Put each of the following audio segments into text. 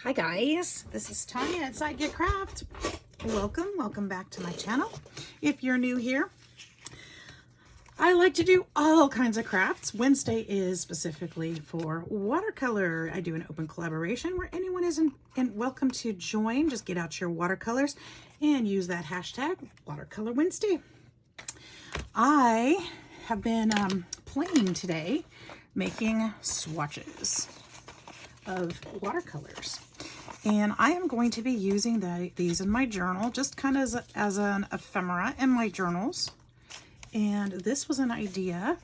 Hi guys, this is Tanya at SideGigCrafts. Welcome back to my channel. If you're new here, I like to do all kinds of crafts. Wednesday is specifically for watercolor. I do an open collaboration where anyone is welcome to join. Just get out your watercolors and use that hashtag Watercolor Wednesday. I have been playing today, making swatches of watercolors. And I am going to be using these in my journal, just kind of as an ephemera in my journals. And this was an idea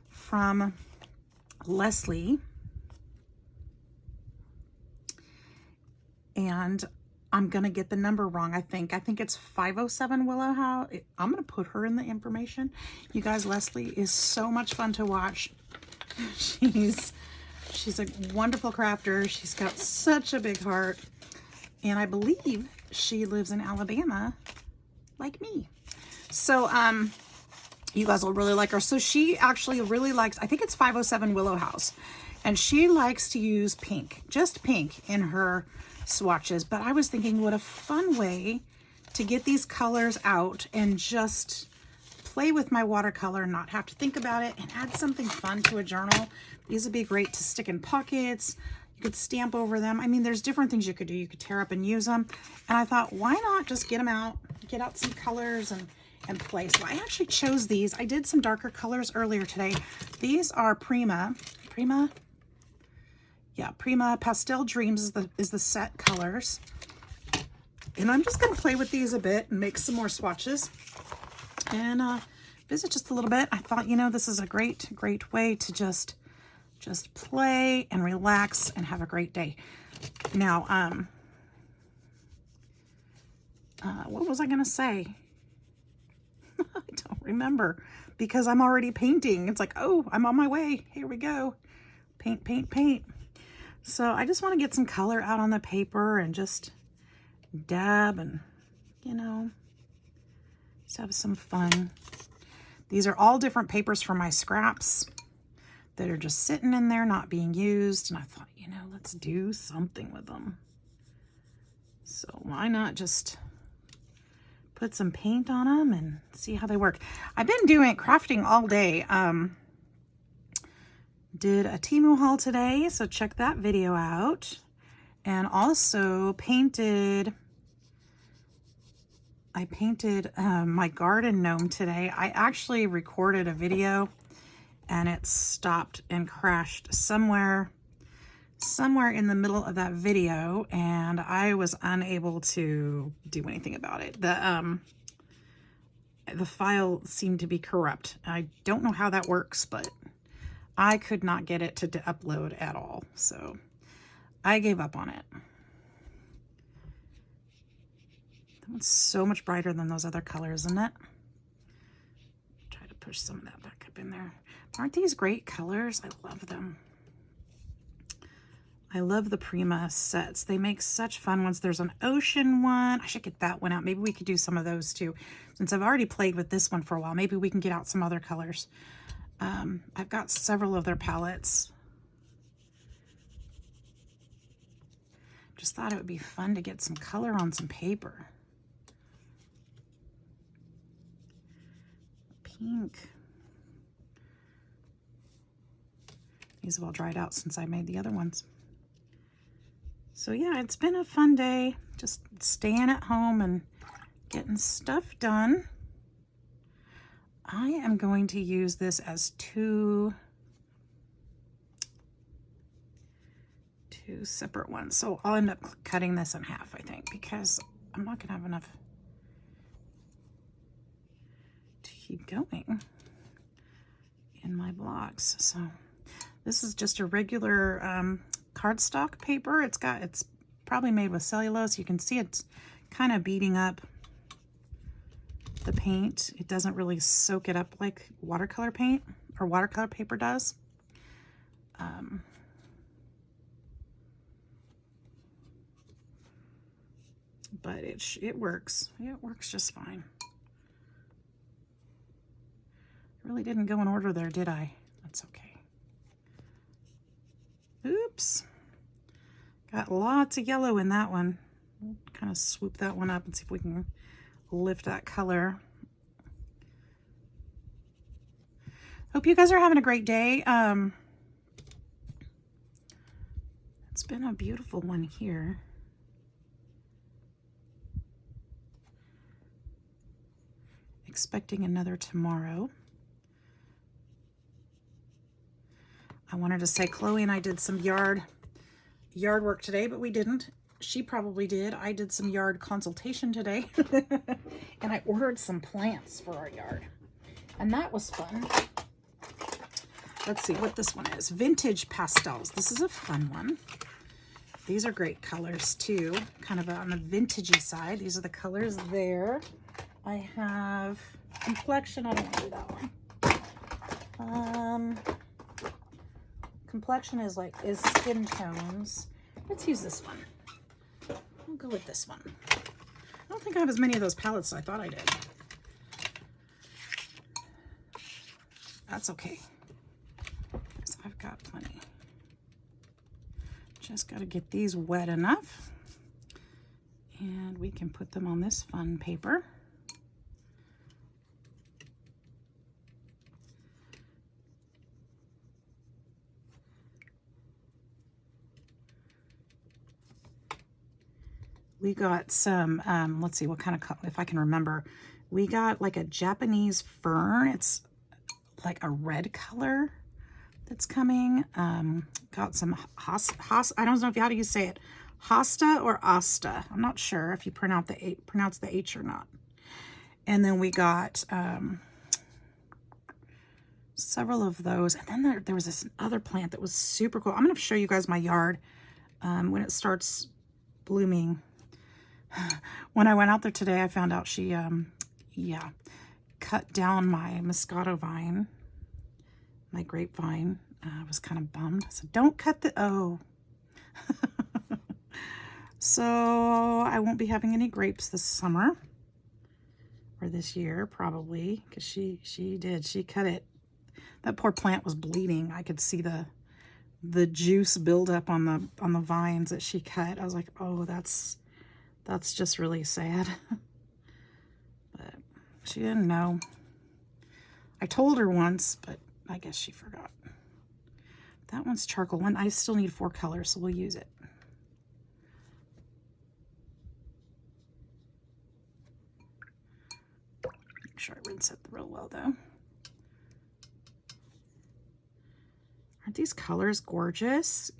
from Leslie. And I'm going to get the number wrong, I think. I think it's 507 Willow House. I'm going to put her in the information. You guys, Leslie is so much fun to watch. She's a wonderful crafter. She's got such a big heart. And I believe she lives in Alabama like me. So, you guys will really like her. So she actually really likes, I think it's 507 Willow House. And she likes to use pink, just pink in her swatches. But I was thinking what a fun way to get these colors out and just play with my watercolor, not have to think about it, and add something fun to a journal. These would be great to stick in pockets. You could stamp over them. I mean, there's different things you could do. You could tear up and use them. And I thought, why not just get them out, get out some colors and play. So I actually chose these. I did some darker colors earlier today. These are Prima Pastel Dreams is the set colors. And I'm just going to play with these a bit and make some more swatches and visit just a little bit. I thought, you know, this is a great way to just play and relax and have a great day. Now, what was I going to say? I don't remember because I'm already painting. It's like, oh, I'm on my way. Here we go. Paint, paint, paint. So I just want to get some color out on the paper and just dab and, you know, just have some fun. These are all different papers from my scraps that are just sitting in there, not being used. And I thought, you know, let's do something with them. So why not just put some paint on them and see how they work. I've been doing crafting all day. Did a Temu haul today, so check that video out. And also I painted my garden gnome today. I actually recorded a video and it stopped and crashed somewhere in the middle of that video, and I was unable to do anything about it. The file seemed to be corrupt. I don't know how that works, but I could not get it to upload at all. So I gave up on it. That one's so much brighter than those other colors, isn't it? Try to push some of that back up in there. Aren't these great colors? I love them. I love the Prima sets. They make such fun ones. There's an ocean one. I should get that one out. Maybe we could do some of those too. Since I've already played with this one for a while, maybe we can get out some other colors. I've got several of their palettes. Just thought it would be fun to get some color on some paper. Pink. These have all dried out since I made the other ones. So yeah, it's been a fun day, just staying at home and getting stuff done. I am going to use this as two separate ones. So I'll end up cutting this in half, I think, because I'm not gonna have enough to keep going in my blocks. So this is just a regular cardstock paper. It's probably made with cellulose. You can see it's kind of beating up the paint. It doesn't really soak it up like watercolor paint or watercolor paper does. But it works. It works just fine. Really didn't go in order there, did I? That's okay. Oops. Got lots of yellow in that one. We'll kind of swoop that one up and see if we can lift that color. Hope you guys are having a great day. It's been a beautiful one here. Expecting another tomorrow. I wanted to say Chloe and I did some yard work today, but we didn't. She probably did. I did some yard consultation today. And I ordered some plants for our yard. And that was fun. Let's see what this one is. Vintage pastels. This is a fun one. These are great colors too. Kind of on the vintagey side. These are the colors there. I have complexion. I don't want to do that one. Complexion is skin tones. Let's use this one. I'll go with this one. I don't think I have as many of those palettes as I thought I did. That's okay, because I've got plenty. Just got to get these wet enough, and we can put them on this fun paper. We got some, let's see what kind of, if I can remember, we got like a Japanese fern. It's like a red color that's coming. Got some I don't know how do you say it, hosta or asta. I'm not sure if you pronounce the H or not. And then we got several of those. And then there was this other plant that was super cool. I'm going to show you guys my yard when it starts blooming. When I went out there today, I found out she, cut down my Moscato vine, my grapevine. I was kind of bummed. I said, don't cut the, oh. So I won't be having any grapes this summer, or this year probably, because she cut it. That poor plant was bleeding. I could see the juice build up on the vines that she cut. I was like, oh, that's just really sad. But she didn't know. I told her once, but I guess she forgot. That one's charcoal one. I still need 4 colors, so we'll use it. Make sure I rinse it real well, though. Aren't these colors gorgeous?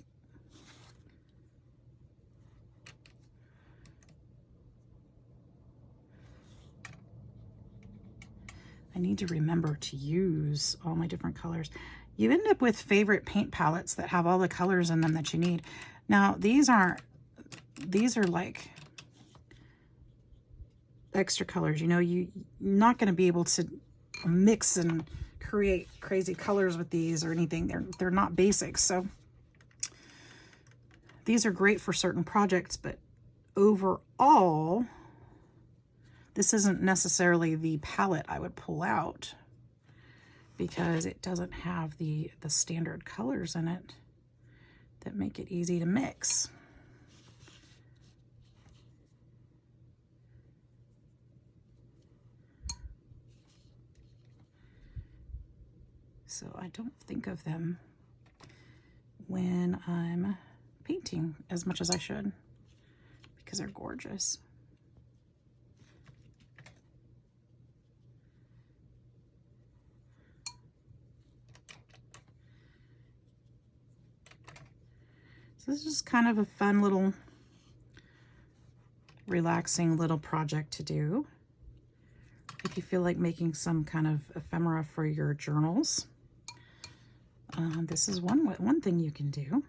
I need to remember to use all my different colors. You end up with favorite paint palettes that have all the colors in them that you need. Now, these are like extra colors. You know, you're not going to be able to mix and create crazy colors with these or anything. They're not basics. So these are great for certain projects, but overall, this isn't necessarily the palette I would pull out because it doesn't have the standard colors in it that make it easy to mix. So I don't think of them when I'm painting as much as I should because they're gorgeous. So this is just kind of a fun little relaxing little project to do if you feel like making some kind of ephemera for your journals. This is one thing you can do.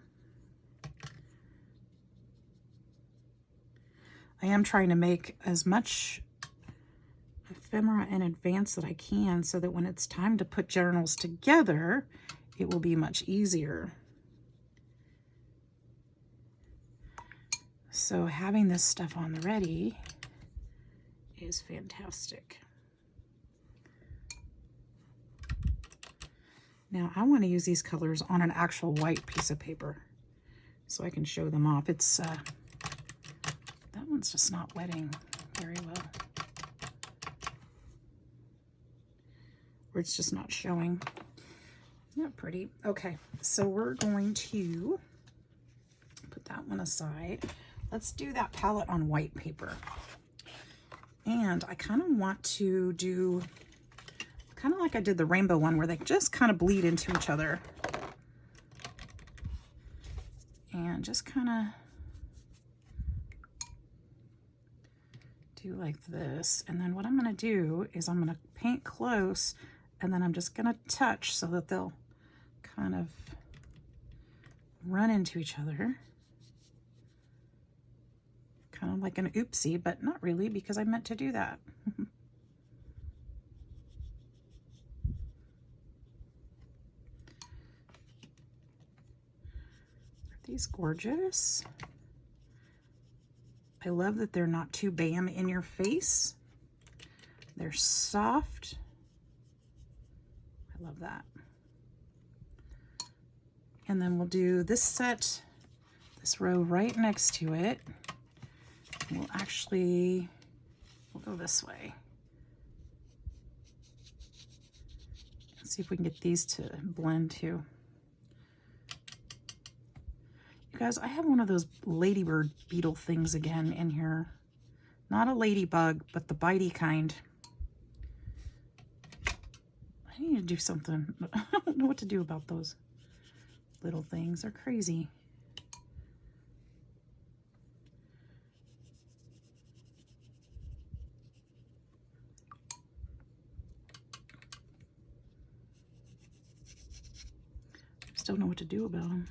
I am trying to make as much ephemera in advance that I can so that when it's time to put journals together, it will be much easier. So having this stuff on the ready is fantastic. Now I want to use these colors on an actual white piece of paper. so I can show them off. It's, that one's just not wetting very well. Or it's just not showing. Not pretty. Okay, so we're going to put that one aside. Let's do that palette on white paper. And I kind of want to do kind of like I did the rainbow one, where they just kind of bleed into each other. And just kind of do like this. And then what I'm going to do is I'm going to paint close, and then I'm just going to touch so that they'll kind of run into each other. Kind of like an oopsie, but not really, because I meant to do that. Aren't these gorgeous? I love that they're not too bam in your face. They're soft. I love that. And then we'll do this set, this row right next to it. We'll go this way. Let's see if we can get these to blend too. You guys, I have one of those ladybird beetle things again in here. Not a ladybug, but the bitey kind. I need to do something. I don't know what to do about those little things. They're crazy. Just don't know what to do about them.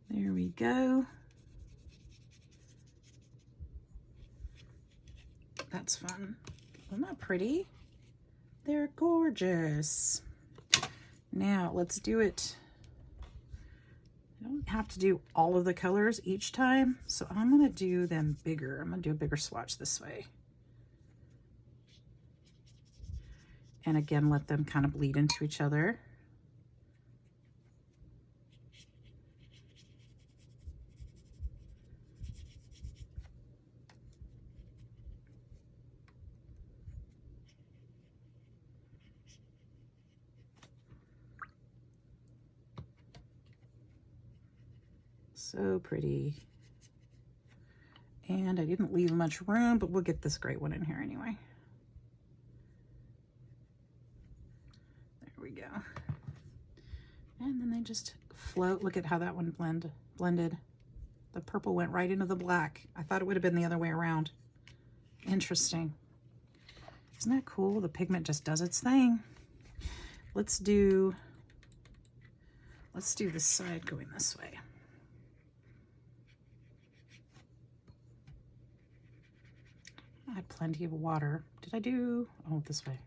There we go. That's fun. Isn't that pretty? They're gorgeous. Now let's do it. I don't have to do all of the colors each time, so I'm going to do them bigger. I'm going to do a bigger swatch this way. And again, let them kind of bleed into each other. So pretty. And I didn't leave much room, but we'll get this great one in here anyway. There we go. And then they just float. Look at how that one blended. The purple went right into the black. I thought it would have been the other way around. Interesting. Isn't that cool? The pigment just does its thing. Let's do this side going this way. I had plenty of water. Did I do? Oh, this way.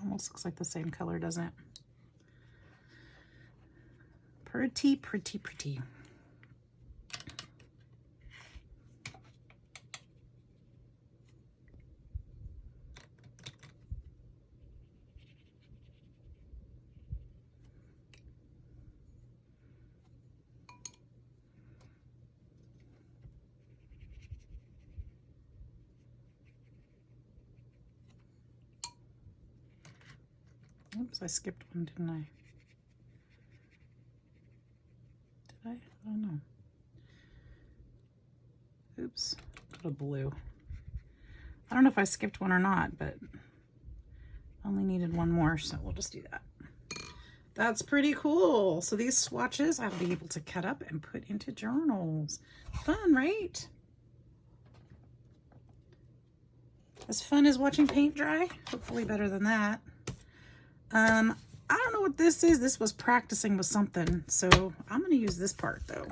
Almost looks like the same color, doesn't it? Pretty, pretty, pretty. Oops, I skipped one, didn't I? Did I? I don't know. Oops, got a blue. I don't know if I skipped one or not, but I only needed one more, so we'll just do that. That's pretty cool. So these swatches I'll be able to cut up and put into journals. Fun, right? As fun as watching paint dry? Hopefully better than that. I don't know what this is. This was practicing with something. So I'm going to use this part though.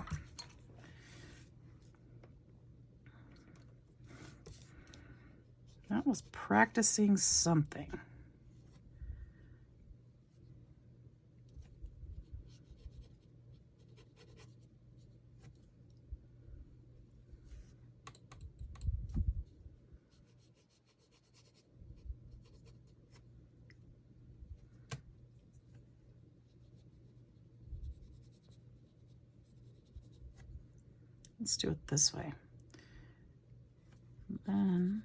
That was practicing something. Let's do it this way. Then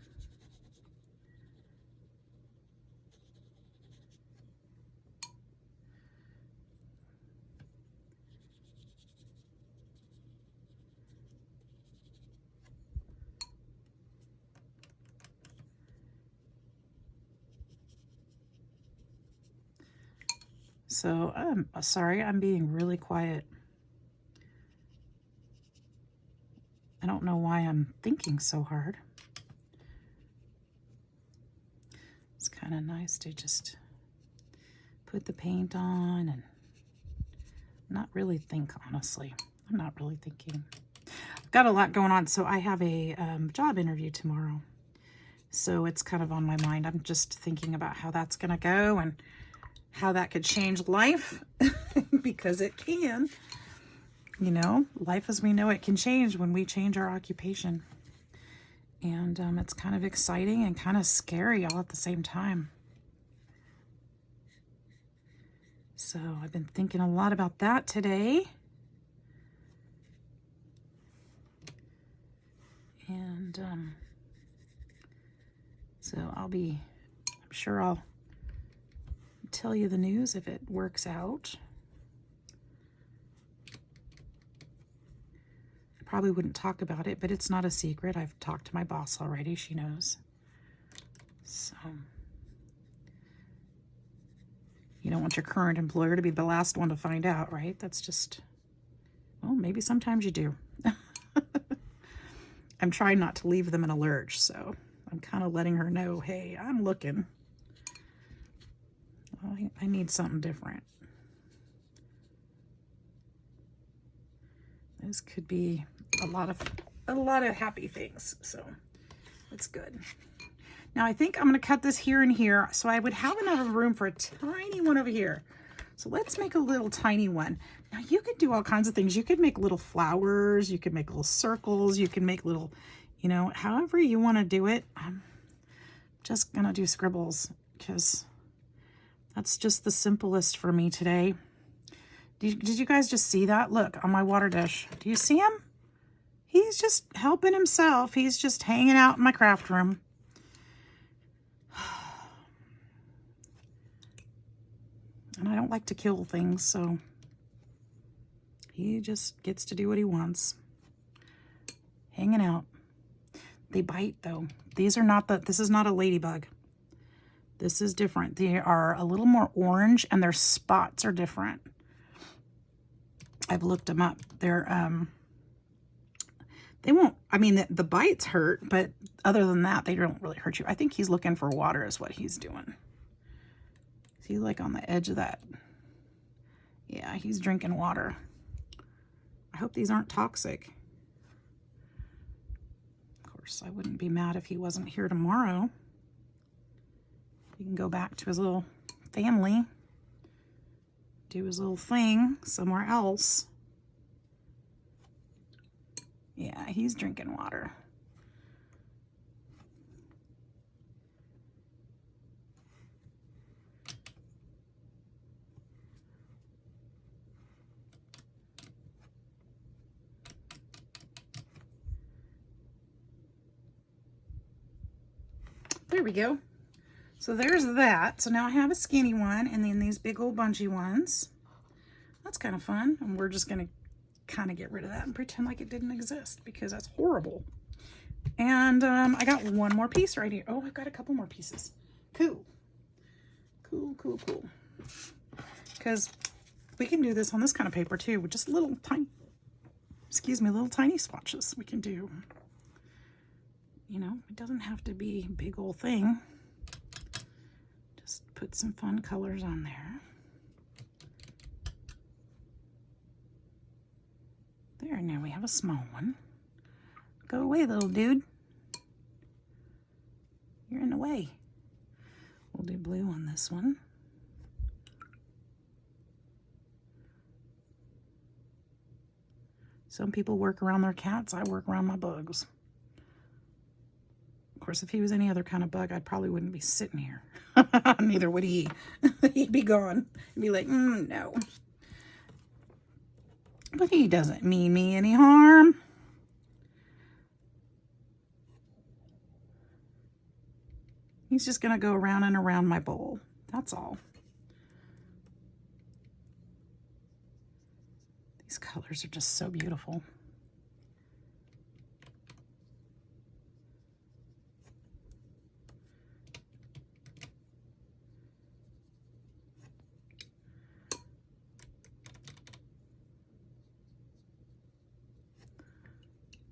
so I'm sorry, I'm being really quiet. I don't know why I'm thinking so hard. It's kind of nice to just put the paint on and not really think, honestly. I'm not really thinking. I've got a lot going on. So I have a job interview tomorrow. So it's kind of on my mind. I'm just thinking about how that's going to go and how that could change life because it can. You know, life as we know it can change when we change our occupation. And it's kind of exciting and kind of scary all at the same time. So I've been thinking a lot about that today. And so I'm sure I'll tell you the news if it works out. Probably wouldn't talk about it, but it's not a secret. I've talked to my boss already. She knows. So you don't want your current employer to be the last one to find out, right? That's just, well, maybe sometimes you do. I'm trying not to leave them in a lurch, so I'm kind of letting her know, hey, I'm looking. Well, I need something different. This could be a lot of happy things, so it's good. Now I think I'm going to cut this here and here, so I would have enough room for a tiny one over here. So let's make a little tiny one. Now you could do all kinds of things. You could make little flowers, you could make little circles, you can make little, you know, however you want to do it. I'm just going to do scribbles because that's just the simplest for me today. Did you guys just see that? Look, on my water dish. Do you see him? He's just helping himself. He's just hanging out in my craft room. And I don't like to kill things, so he just gets to do what he wants. Hanging out. They bite, though. This is not a ladybug. This is different. They are a little more orange, and their spots are different. I've looked them up. They won't, I mean, the bites hurt, but other than that, they don't really hurt you. I think he's looking for water is what he's doing. Is he like on the edge of that? Yeah, he's drinking water. I hope these aren't toxic. Of course, I wouldn't be mad if he wasn't here tomorrow. He can go back to his little family. Do his little thing somewhere else. Yeah, he's drinking water. There we go. So there's that. So now I have a skinny one and then these big old bunchy ones. That's kind of fun. And we're just going to kind of get rid of that and pretend like it didn't exist because that's horrible. And I got one more piece right here. Oh, I've got a couple more pieces. Cool. Cool, cool, cool. Because we can do this on this kind of paper too with just little tiny, little tiny swatches we can do. You know, it doesn't have to be a big old thing. Just put some fun colors on there. There, now we have a small one. Go away, little dude. You're in the way. We'll do blue on this one. Some people work around their cats. I work around my bugs. Of course, if he was any other kind of bug, I probably wouldn't be sitting here. Neither would he. He'd be gone. He'd be like, no. But he doesn't mean me any harm. He's just going to go around and around my bowl. That's all. These colors are just so beautiful.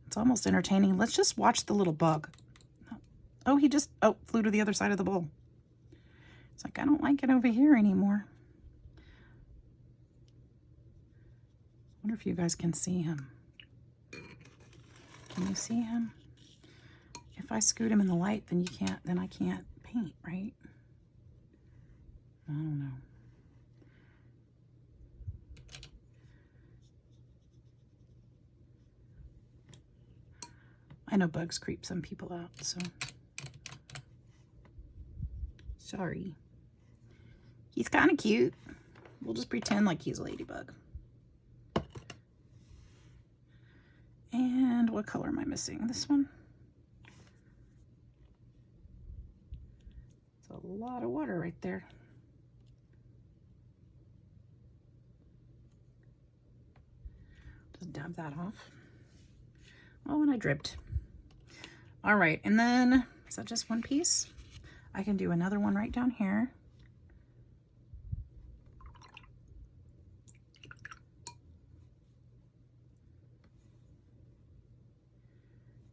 It's almost entertaining. Let's just watch the little bug. Oh, he just, flew to the other side of the bowl. It's like, I don't like it over here anymore. I wonder if you guys can see him. Can you see him? If I scoot him in the light, then I can't paint, right? I don't know. I know bugs creep some people out, so sorry. He's kind of cute. We'll just pretend like he's a ladybug. And what color am I missing? This one? It's a lot of water right there. Just dab that off. Oh, and I dripped. All right, and then, is that just one piece? I can do another one right down here.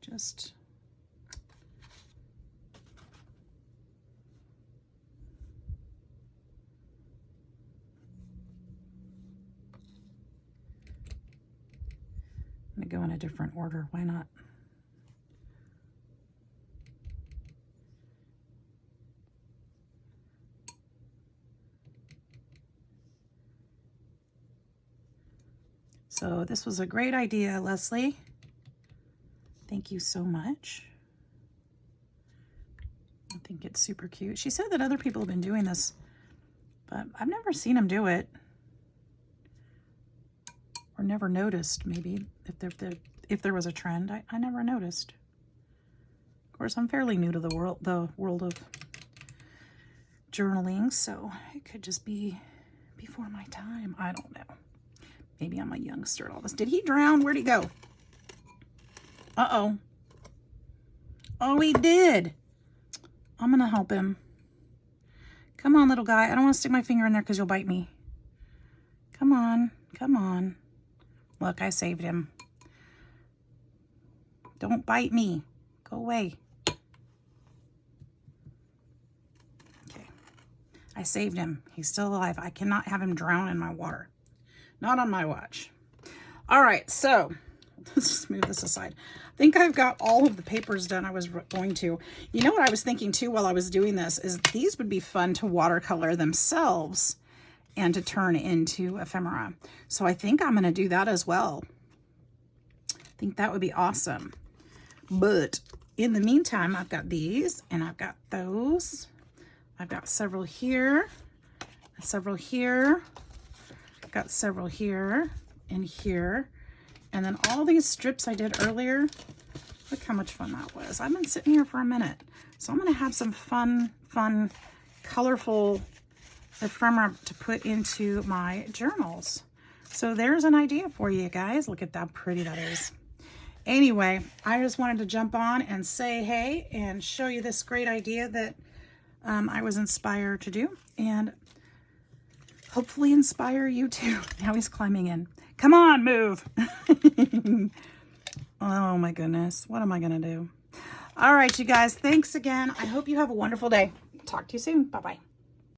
Just I'm gonna go in a different order. Why not? So this was a great idea, Leslie. Thank you so much. I think it's super cute. She said that other people have been doing this, but I've never seen them do it. Or never noticed, maybe, if there was a trend. I never noticed. Of course, I'm fairly new to the world of journaling, so it could just be before my time. I don't know. Maybe I'm a youngster at all this. Did he drown? Where'd he go? Uh-oh. Oh, he did. I'm going to help him. Come on, little guy. I don't want to stick my finger in there because you'll bite me. Come on. Come on. Look, I saved him. Don't bite me. Go away. Okay. I saved him. He's still alive. I cannot have him drown in my water. Not on my watch. All right, so let's just move this aside. I think I've got all of the papers done I was going to. You know what I was thinking too while I was doing this is these would be fun to watercolor themselves and to turn into ephemera. So I think I'm going to do that as well. I think that would be awesome. But in the meantime, I've got these and I've got those. I've got several here, several here. I've got several here and here. And then all these strips I did earlier, look how much fun that was. I've been sitting here for a minute. So I'm going to have some fun, colorful ephemera to put into my journals. So there's an idea for you guys. Look at how pretty that is. Anyway, I just wanted to jump on and say hey and show you this great idea that I was inspired to do. And hopefully inspire you too. Now he's climbing in. Come on, move. Oh my goodness. What am I going to do? All right, you guys. Thanks again. I hope you have a wonderful day. Talk to you soon. Bye-bye.